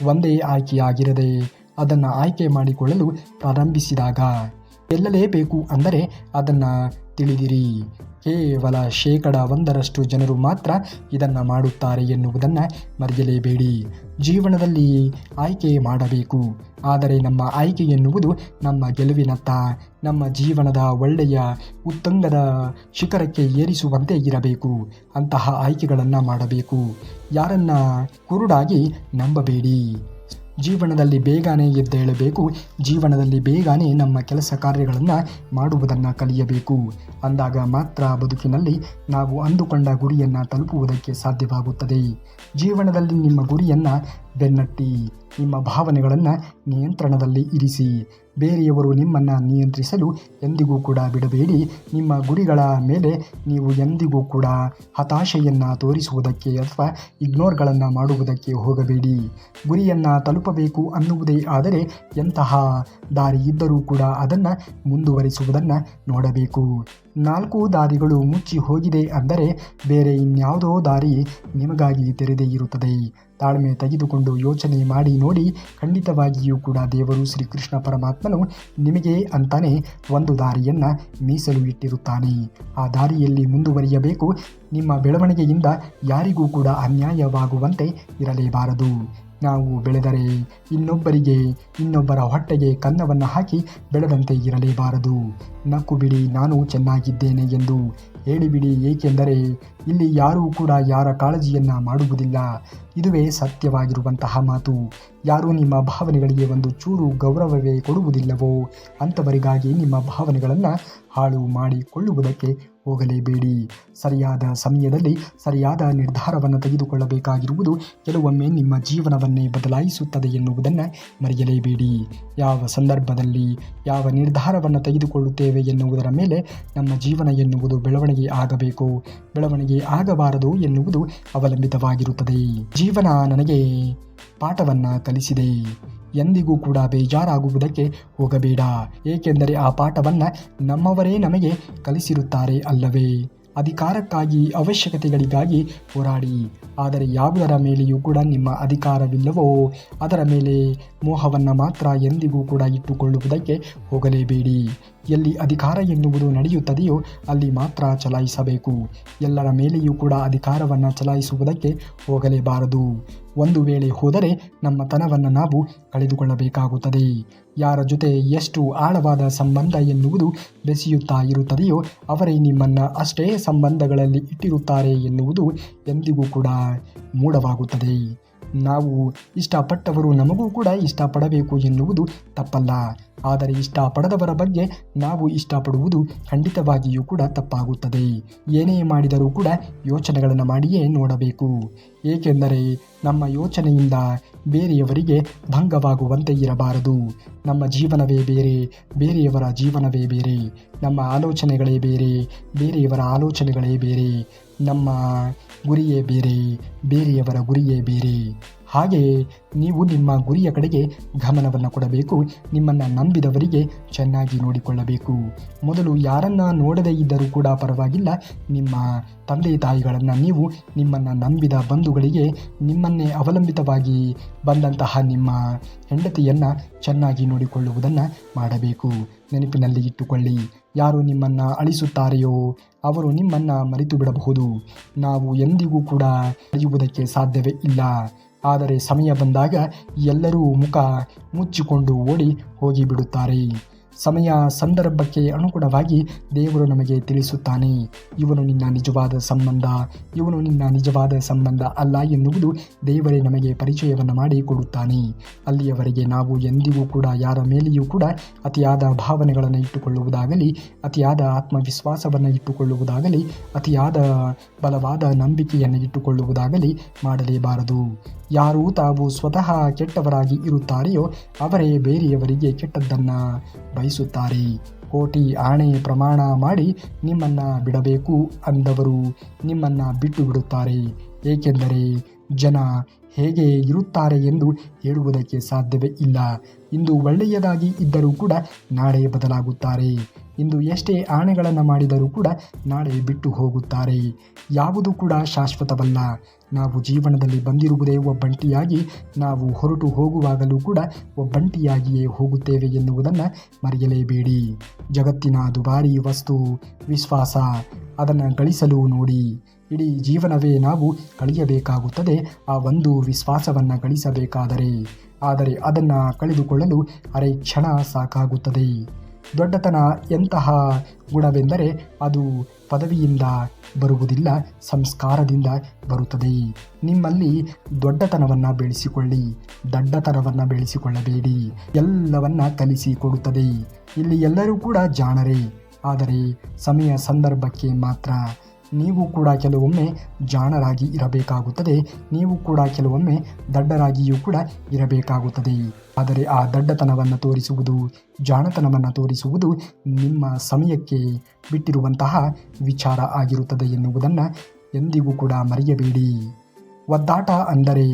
ಒಂದೇ ಆಯ್ಕೆಯಾಗಿರದೆ ಅದನ್ನು ಆಯ್ಕೆ ಮಾಡಿಕೊಳ್ಳಲು ಪ್ರಾರಂಭಿಸಿದಾಗ ಗೆಲ್ಲಲೇಬೇಕು ಅಂದರೆ ಅದನ್ನು ತಿಳಿದಿರಿ. ಕೇವಲ 1% ಜನರು ಮಾತ್ರ ಇದನ್ನು ಮಾಡುತ್ತಾರೆ ಎನ್ನುವುದನ್ನು ಮರೆಯಲೇಬೇಡಿ. ಜೀವನದಲ್ಲಿ ಆಯ್ಕೆ ಮಾಡಬೇಕು, ಆದರೆ ನಮ್ಮ ಆಯ್ಕೆ ಎನ್ನುವುದು ನಮ್ಮ ಗೆಲುವಿನತ್ತ, ನಮ್ಮ ಜೀವನದ ಒಳ್ಳೆಯ ಉತ್ತುಂಗದ ಶಿಖರಕ್ಕೆ ಏರಿಸುವಂತೆ ಇರಬೇಕು. ಅಂತಹ ಆಯ್ಕೆಗಳನ್ನು ಮಾಡಬೇಕು. ಯಾರನ್ನ ಕುರುಡಾಗಿ ನಂಬಬೇಡಿ. ಜೀವನದಲ್ಲಿ ಬೇಗನೆ ಎದ್ದೇಳಬೇಕು. ಜೀವನದಲ್ಲಿ ಬೇಗನೆ ನಮ್ಮ ಕೆಲಸ ಕಾರ್ಯಗಳನ್ನು ಮಾಡುವುದನ್ನು ಕಲಿಯಬೇಕು. ಅಂದಾಗ ಮಾತ್ರ ಬದುಕಿನಲ್ಲಿ ನಾವು ಅಂದುಕೊಂಡ ಗುರಿಯನ್ನು ತಲುಪುವುದಕ್ಕೆ ಸಾಧ್ಯವಾಗುತ್ತದೆ. ಜೀವನದಲ್ಲಿ ನಿಮ್ಮ ಗುರಿಯನ್ನು ಬೆನ್ನಟ್ಟಿ, ನಿಮ್ಮ ಭಾವನೆಗಳನ್ನು ನಿಯಂತ್ರಣದಲ್ಲಿ ಇರಿಸಿ. ಬೇರೆಯವರು ನಿಮ್ಮನ್ನು ನಿಯಂತ್ರಿಸಲು ಎಂದಿಗೂ ಕೂಡ ಬಿಡಬೇಡಿ. ನಿಮ್ಮ ಗುರಿಗಳ ಮೇಲೆ ನೀವು ಎಂದಿಗೂ ಕೂಡ ಹತಾಶೆಯನ್ನು ತೋರಿಸುವುದಕ್ಕೆ ಅಥವಾ ಇಗ್ನೋರ್ಗಳನ್ನು ಮಾಡುವುದಕ್ಕೆ ಹೋಗಬೇಡಿ. ಗುರಿಯನ್ನು ತಲುಪಬೇಕು ಅನ್ನುವುದೇ ಆದರೆ ಎಂತಹ ದಾರಿ ಇದ್ದರೂ ಕೂಡ ಅದನ್ನು ಮುಂದುವರಿಸುವುದನ್ನು ನೋಡಬೇಕು. 4 ದಾರಿಗಳು ಮುಚ್ಚಿ ಹೋಗಿದೆ ಅಂದರೆ ಬೇರೆ ಇನ್ಯಾವುದೋ ದಾರಿ ನಿಮಗಾಗಿ ತೆರೆದೇ ಇರುತ್ತದೆ. ತಾಳ್ಮೆ ತೆಗೆದುಕೊಂಡು ಯೋಚನೆ ಮಾಡಿ ನೋಡಿ. ಖಂಡಿತವಾಗಿಯೂ ಕೂಡ ದೇವರು ಶ್ರೀಕೃಷ್ಣ ಪರಮಾತ್ಮನು ನಿಮಗೆ ಅಂತಾನೆ ಒಂದು ದಾರಿಯನ್ನು ಮೀಸಲು ಇಟ್ಟಿರುತ್ತಾನೆ. ಆ ದಾರಿಯಲ್ಲಿ ಮುಂದುವರಿಯಬೇಕು. ನಿಮ್ಮ ಬೆಳವಣಿಗೆಯಿಂದ ಯಾರಿಗೂ ಕೂಡ ಅನ್ಯಾಯವಾಗುವಂತೆ ಇರಲೇಬಾರದು. ನಾವು ಬೆಳೆದರೆ ಇನ್ನೊಬ್ಬರ ಹೊಟ್ಟೆಗೆ ಕನ್ನವನ್ನು ಹಾಕಿ ಬೆಳೆದಂತೆ ಇರಲೇಬಾರದು. ನಕ್ಕು ಬಿಡಿ, ನಾನು ಚೆನ್ನಾಗಿದ್ದೇನೆ ಎಂದು ಹೇಳಿಬಿಡಿ. ಏಕೆಂದರೆ ಇಲ್ಲಿ ಯಾರೂ ಕೂಡ ಯಾರ ಕಾಳಜಿಯನ್ನು ಮಾಡುವುದಿಲ್ಲ. ಇದುವೇ ಸತ್ಯವಾಗಿರುವಂತಹ ಮಾತು. ಯಾರೂ ನಿಮ್ಮ ಭಾವನೆಗಳಿಗೆ ಒಂದು ಚೂರು ಗೌರವವೇ ಕೊಡುವುದಿಲ್ಲವೋ ಅಂಥವರಿಗಾಗಿ ನಿಮ್ಮ ಭಾವನೆಗಳನ್ನು ಹಾಳು ಮಾಡಿಕೊಳ್ಳುವುದಕ್ಕೆ ಹೋಗಲೇಬೇಡಿ. ಸರಿಯಾದ ಸಮಯದಲ್ಲಿ ಸರಿಯಾದ ನಿರ್ಧಾರವನ್ನು ತೆಗೆದುಕೊಳ್ಳಬೇಕಾಗಿರುವುದು ಕೆಲವೊಮ್ಮೆ ನಿಮ್ಮ ಜೀವನವನ್ನೇ ಬದಲಾಯಿಸುತ್ತದೆ ಎನ್ನುವುದನ್ನು ಮರೆಯಲೇಬೇಡಿ. ಯಾವ ಸಂದರ್ಭದಲ್ಲಿ ಯಾವ ನಿರ್ಧಾರವನ್ನು ತೆಗೆದುಕೊಳ್ಳುತ್ತೇವೆ ಎನ್ನುವುದರ ಮೇಲೆ ನಮ್ಮ ಜೀವನ ಎನ್ನುವುದು ಬೆಳವಣಿಗೆ ಆಗಬೇಕು, ಬೆಳವಣಿಗೆ ಆಗಬಾರದು ಎನ್ನುವುದು ಅವಲಂಬಿತವಾಗಿರುತ್ತದೆ. ಜೀವನ ನನಗೆ ಪಾಠವನ್ನು ಕಲಿಸಿದೆ. ಎಂದಿಗೂ ಕೂಡ ಬೇಜಾರಾಗುವುದಕ್ಕೆ ಹೋಗಬೇಡ. ಏಕೆಂದರೆ ಆ ಪಾಠವನ್ನು ನಮ್ಮವರೇ ನಮಗೆ ಕಲಿಸಿರುತ್ತಾರೆ ಅಲ್ಲವೇ. ಅಧಿಕಾರಕ್ಕಾಗಿ ಅವಶ್ಯಕತೆಗಳಿಗಾಗಿ ಹೋರಾಡಿ, ಆದರೆ ಯಾವುದರ ಮೇಲೆಯೂ ಕೂಡ ನಿಮ್ಮ ಅಧಿಕಾರವಿಲ್ಲವೋ ಅದರ ಮೇಲೆ ಮೋಹವನ್ನು ಮಾತ್ರ ಎಂದಿಗೂ ಕೂಡ ಇಟ್ಟುಕೊಳ್ಳುವುದಕ್ಕೆ ಹೋಗಲೇಬೇಡಿ. ಎಲ್ಲಿ ಅಧಿಕಾರ ಎನ್ನುವುದು ನಡೆಯುತ್ತದೆಯೋ ಅಲ್ಲಿ ಮಾತ್ರ ಚಲಾಯಿಸಬೇಕು. ಎಲ್ಲರ ಮೇಲೆಯೂ ಕೂಡ ಅಧಿಕಾರವನ್ನು ಚಲಾಯಿಸುವುದಕ್ಕೆ ಹೋಗಲೇಬಾರದು. ಒಂದು ವೇಳೆ ಹೋದರೆ ನಮ್ಮ ತನವನ್ನು ನಾವು ಕಳೆದುಕೊಳ್ಳಬೇಕಾಗುತ್ತದೆ. ಯಾರ ಜೊತೆ ಎಷ್ಟು ಆಳವಾದ ಸಂಬಂಧ ಎನ್ನುವುದು ಬೆಸೆಯುತ್ತಾ ಇರುತ್ತದೆಯೋ ಅವರೇ ನಿಮ್ಮನ್ನು ಅಷ್ಟೇ ಸಂಬಂಧಗಳಲ್ಲಿ ಇಟ್ಟಿರುತ್ತಾರೆ ಎನ್ನುವುದು ಎಂದಿಗೂ ಕೂಡ ಮೂಢವಾಗುತ್ತದೆ. ನಾವು ಇಷ್ಟಪಟ್ಟವರು ನಮಗೂ ಕೂಡ ಇಷ್ಟಪಡಬೇಕು ಎನ್ನುವುದು ತಪ್ಪಲ್ಲ. ಆದರೆ ಇಷ್ಟಪಡದವರ ಬಗ್ಗೆ ನಾವು ಇಷ್ಟಪಡುವುದು ಖಂಡಿತವಾಗಿಯೂ ಕೂಡ ತಪ್ಪಾಗುತ್ತದೆ. ಏನೇ ಮಾಡಿದರೂ ಕೂಡ ಯೋಚನೆಗಳನ್ನು ಮಾಡಿಯೇ ನೋಡಬೇಕು. ಏಕೆಂದರೆ ನಮ್ಮ ಯೋಚನೆಯಿಂದ ಬೇರೆಯವರಿಗೆ ಭಂಗವಾಗುವಂತೆ ಇರಬಾರದು. ನಮ್ಮ ಜೀವನವೇ ಬೇರೆ, ಬೇರೆಯವರ ಜೀವನವೇ ಬೇರೆ. ನಮ್ಮ ಆಲೋಚನೆಗಳೇ ಬೇರೆ, ಬೇರೆಯವರ ಆಲೋಚನೆಗಳೇ ಬೇರೆ. ನಮ್ಮ ಗುರಿಯೇ ಬೇರೆ, ಬೇರೆಯವರ ಗುರಿಯೇ ಬೇರೆ. ಹಾಗೆಯೇ ನೀವು ನಿಮ್ಮ ಗುರಿಯ ಕಡೆಗೆ ಗಮನವನ್ನು ಕೊಡಬೇಕು. ನಿಮ್ಮನ್ನು ನಂಬಿದವರಿಗೆ ಚೆನ್ನಾಗಿ ನೋಡಿಕೊಳ್ಳಬೇಕು. ಮೊದಲು ಯಾರನ್ನ ನೋಡದೇ ಇದ್ದರೂ ಕೂಡ ಪರವಾಗಿಲ್ಲ, ನಿಮ್ಮ ತಂದೆ ತಾಯಿಗಳನ್ನು, ನೀವು ನಿಮ್ಮನ್ನು ನಂಬಿದ ಬಂಧುಗಳಿಗೆ, ನಿಮ್ಮನ್ನೇ ಅವಲಂಬಿತವಾಗಿ ಬಂದಂತಹ ನಿಮ್ಮ ಹೆಂಡತಿಯನ್ನು ಚೆನ್ನಾಗಿ ನೋಡಿಕೊಳ್ಳುವುದನ್ನು ಮಾಡಬೇಕು. ನೆನಪಿನಲ್ಲಿ ಇಟ್ಟುಕೊಳ್ಳಿ, ಯಾರು ನಿಮ್ಮನ್ನು ಅಳಿಸುತ್ತಾರೆಯೋ ಅವರು ನಿಮ್ಮನ್ನು ಮರೆತು ಬಿಡಬಹುದು. ನಾವು ಎಂದಿಗೂ ಕೂಡ ಅಳಿಯುವುದಕ್ಕೆ ಸಾಧ್ಯವೇ ಇಲ್ಲ. ಆದರೆ ಸಮಯ ಬಂದಾಗ ಎಲ್ಲರೂ ಮುಖ ಮುಚ್ಚಿಕೊಂಡು ಓಡಿ ಹೋಗಿಬಿಡುತ್ತಾರೆ. ಸಮಯ ಸಂದರ್ಭಕ್ಕೆ ಅನುಗುಣವಾಗಿ ದೇವರು ನಮಗೆ ತಿಳಿಸುತ್ತಾನೆ. ಇವನು ನಿನ್ನ ನಿಜವಾದ ಸಂಬಂಧ, ಇವನು ನಿನ್ನ ನಿಜವಾದ ಸಂಬಂಧ ಅಲ್ಲ ಎನ್ನುವುದು ದೇವರೇ ನಮಗೆ ಪರಿಚಯವನ್ನು ಮಾಡಿ ಕೊಡುತ್ತಾನೆ. ಅಲ್ಲಿಯವರೆಗೆ ನಾವು ಎಂದಿಗೂ ಕೂಡ ಯಾರ ಮೇಲೆಯೂ ಕೂಡ ಅತಿಯಾದ ಭಾವನೆಗಳನ್ನು ಇಟ್ಟುಕೊಳ್ಳುವುದಾಗಲಿ, ಅತಿಯಾದ ಆತ್ಮವಿಶ್ವಾಸವನ್ನು ಇಟ್ಟುಕೊಳ್ಳುವುದಾಗಲಿ, ಅತಿಯಾದ ಬಲವಾದ ನಂಬಿಕೆಯನ್ನು ಇಟ್ಟುಕೊಳ್ಳುವುದಾಗಲಿ ಮಾಡಲೇಬಾರದು. ಯಾರು ತಾವು ಸ್ವತಃ ಕೆಟ್ಟವರಾಗಿ ಇರುತ್ತಾರೆಯೋ ಅವರೇ ಬೇರೆಯವರಿಗೆ ಕೆಟ್ಟದ್ದನ್ನು ಬಯಸುತ್ತಾರೆ. ಕೋಟಿ ಆಣೆ ಪ್ರಮಾಣ ಮಾಡಿ ನಿಮ್ಮನ್ನು ಬಿಡಬೇಕು ಅಂದವರು ನಿಮ್ಮನ್ನು ಬಿಟ್ಟು ಬಿಡುತ್ತಾರೆ. ಏಕೆಂದರೆ ಜನ ಹೇಗೆ ಇರುತ್ತಾರೆ ಎಂದು ಹೇಳುವುದಕ್ಕೆ ಸಾಧ್ಯವೇ ಇಲ್ಲ. ಇಂದು ಒಳ್ಳೆಯದಾಗಿ ಇದ್ದರೂ ಕೂಡ ನಾಳೆ ಬದಲಾಗುತ್ತಾರೆ. ಇಂದು ಎಷ್ಟೇ ಆಣೆಗಳನ್ನು ಮಾಡಿದರೂ ಕೂಡ ನಾಳೆ ಬಿಟ್ಟು ಹೋಗುತ್ತಾರೆ. ಯಾವುದು ಕೂಡ ಶಾಶ್ವತವಲ್ಲ. ನಾವು ಜೀವನದಲ್ಲಿ ಬಂದಿರುವುದೇ ಒಬ್ಬಂಟಿಯಾಗಿ, ನಾವು ಹೊರಟು ಹೋಗುವಾಗಲೂ ಕೂಡ ಒಬ್ಬಂಟಿಯಾಗಿಯೇ ಹೋಗುತ್ತೇವೆ ಎನ್ನುವುದನ್ನು ಮರೆಯಲೇಬೇಡಿ. ಜಗತ್ತಿನ ದುಬಾರಿ ವಸ್ತು ವಿಶ್ವಾಸ. ಅದನ್ನು ಗಳಿಸಲು ನೋಡಿ. ಇಡೀ ಜೀವನವೇ ನಾವು ಕಳೆಯಬೇಕಾಗುತ್ತದೆ ಆ ಒಂದು ವಿಶ್ವಾಸವನ್ನು ಗಳಿಸಬೇಕಾದರೆ. ಆದರೆ ಅದನ್ನು ಕಳೆದುಕೊಳ್ಳಲು ಅರೆ ಕ್ಷಣ ಸಾಕಾಗುತ್ತದೆ. ದೊಡ್ಡತನ ಎಂತಹ ಗುಣವೆಂದರೆ ಅದು ಪದವಿಯಿಂದ ಬರುವುದಿಲ್ಲ, ಸಂಸ್ಕಾರದಿಂದ ಬರುತ್ತದೆ. ನಿಮ್ಮಲ್ಲಿ ದೊಡ್ಡತನವನ್ನು ಬೆಳೆಸಿಕೊಳ್ಳಿ, ದಡ್ಡತನವನ್ನು ಬೆಳೆಸಿಕೊಳ್ಳಬೇಡಿ. ಎಲ್ಲವನ್ನ ಕಲಿಸಿಕೊಡುತ್ತದೆ. ಇಲ್ಲಿ ಎಲ್ಲರೂ ಕೂಡ ಜಾಣರೇ, ಆದರೆ ಸಮಯ ಸಂದರ್ಭಕ್ಕೆ ಮಾತ್ರ. ನೀವು ಕೂಡ ಕೆಲವೊಮ್ಮೆ ಜಾಣರಾಗಿ ಇರಬೇಕಾಗುತ್ತದೆ, ನೀವು ಕೂಡ ಕೆಲವೊಮ್ಮೆ ದಡ್ಡರಾಗಿಯೂ ಕೂಡ ಇರಬೇಕಾಗುತ್ತದೆ. ಆದರೆ ಆ ದಡ್ಡತನವನ್ನು ತೋರಿಸುವುದು, ಜಾಣತನವನ್ನು ತೋರಿಸುವುದು ನಿಮ್ಮ ಸಮಯಕ್ಕೆ ಬಿಟ್ಟಿರುವಂತಹ ವಿಚಾರ ಆಗಿರುತ್ತದೆ ಎನ್ನುವುದನ್ನು ಎಂದಿಗೂ ಕೂಡ ಮರೆಯಬೇಡಿ. ಒದ್ದಾಟ ಅಂದರೆ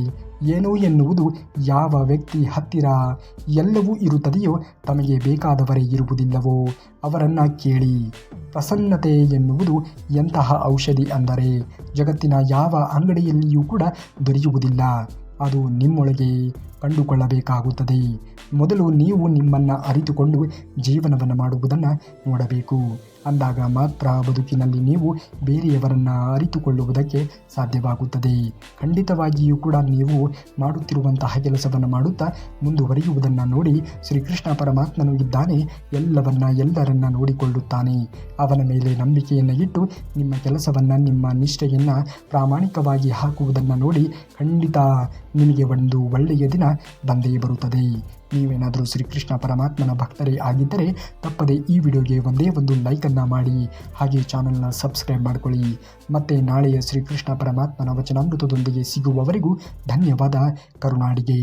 ಏನು ಎನ್ನುವುದು ಯಾವ ವ್ಯಕ್ತಿ ಹತ್ತಿರ ಎಲ್ಲವೂ ಇರುತ್ತದೆಯೋ ತಮಗೆ ಬೇಕಾದವರೇ ಇರುವುದಿಲ್ಲವೋ ಅವರನ್ನು ಕೇಳಿ. ಪ್ರಸನ್ನತೆ ಎನ್ನುವುದು ಎಂತಹ ಔಷಧಿ ಅಂದರೆ ಜಗತ್ತಿನ ಯಾವ ಅಂಗಡಿಯಲ್ಲಿಯೂ ಕೂಡ ದೊರೆಯುವುದಿಲ್ಲ. ಅದು ನಿಮ್ಮೊಳಗೆ ಕಂಡುಕೊಳ್ಳಬೇಕಾಗುತ್ತದೆ. ಮೊದಲು ನೀವು ನಿಮ್ಮನ್ನು ಅರಿತುಕೊಂಡು ಜೀವನವನ್ನು ಮಾಡುವುದನ್ನು ನೋಡಬೇಕು. ಅಂದಾಗ ಮಾತ್ರ ಬದುಕಿನಲ್ಲಿ ನೀವು ಬೇರೆಯವರನ್ನು ಅರಿತುಕೊಳ್ಳುವುದಕ್ಕೆ ಸಾಧ್ಯವಾಗುತ್ತದೆ. ಖಂಡಿತವಾಗಿಯೂ ಕೂಡ ನೀವು ಮಾಡುತ್ತಿರುವಂತಹ ಕೆಲಸವನ್ನು ಮಾಡುತ್ತಾ ಮುಂದುವರಿಯುವುದನ್ನು ನೋಡಿ ಶ್ರೀಕೃಷ್ಣ ಪರಮಾತ್ಮನು ಇದ್ದಾನೆ, ಎಲ್ಲರನ್ನ ನೋಡಿಕೊಳ್ಳುತ್ತಾನೆ. ಅವನ ಮೇಲೆ ನಂಬಿಕೆಯನ್ನು ಇಟ್ಟು ನಿಮ್ಮ ಕೆಲಸವನ್ನು, ನಿಮ್ಮ ನಿಷ್ಠೆಯನ್ನು ಪ್ರಾಮಾಣಿಕವಾಗಿ ಹಾಕುವುದನ್ನು ನೋಡಿ ಖಂಡಿತ ನಿಮಗೆ ಒಂದು ಒಳ್ಳೆಯ ದಿನ ಬಂದೇ ಬರುತ್ತದೆ. ನೀವೇನಾದರೂ ಶ್ರೀಕೃಷ್ಣ ಪರಮಾತ್ಮನ ಭಕ್ತರೇ ಆಗಿದ್ದರೆ ತಪ್ಪದೆ ಈ ವಿಡಿಯೋಗೆ ಒಂದೇ ಒಂದು ಲೈಕನ್ನು ಮಾಡಿ, ಹಾಗೆ ಚಾನಲ್ನ ಸಬ್ಸ್ಕ್ರೈಬ್ ಮಾಡಿಕೊಳ್ಳಿ. ಮತ್ತೆ ನಾಳೆಯ ಶ್ರೀಕೃಷ್ಣ ಪರಮಾತ್ಮನ ವಚನಾಮೃತದೊಂದಿಗೆ ಸಿಗುವವರೆಗೂ ಧನ್ಯವಾದ. ಕರುನಾಡಿಗೆ.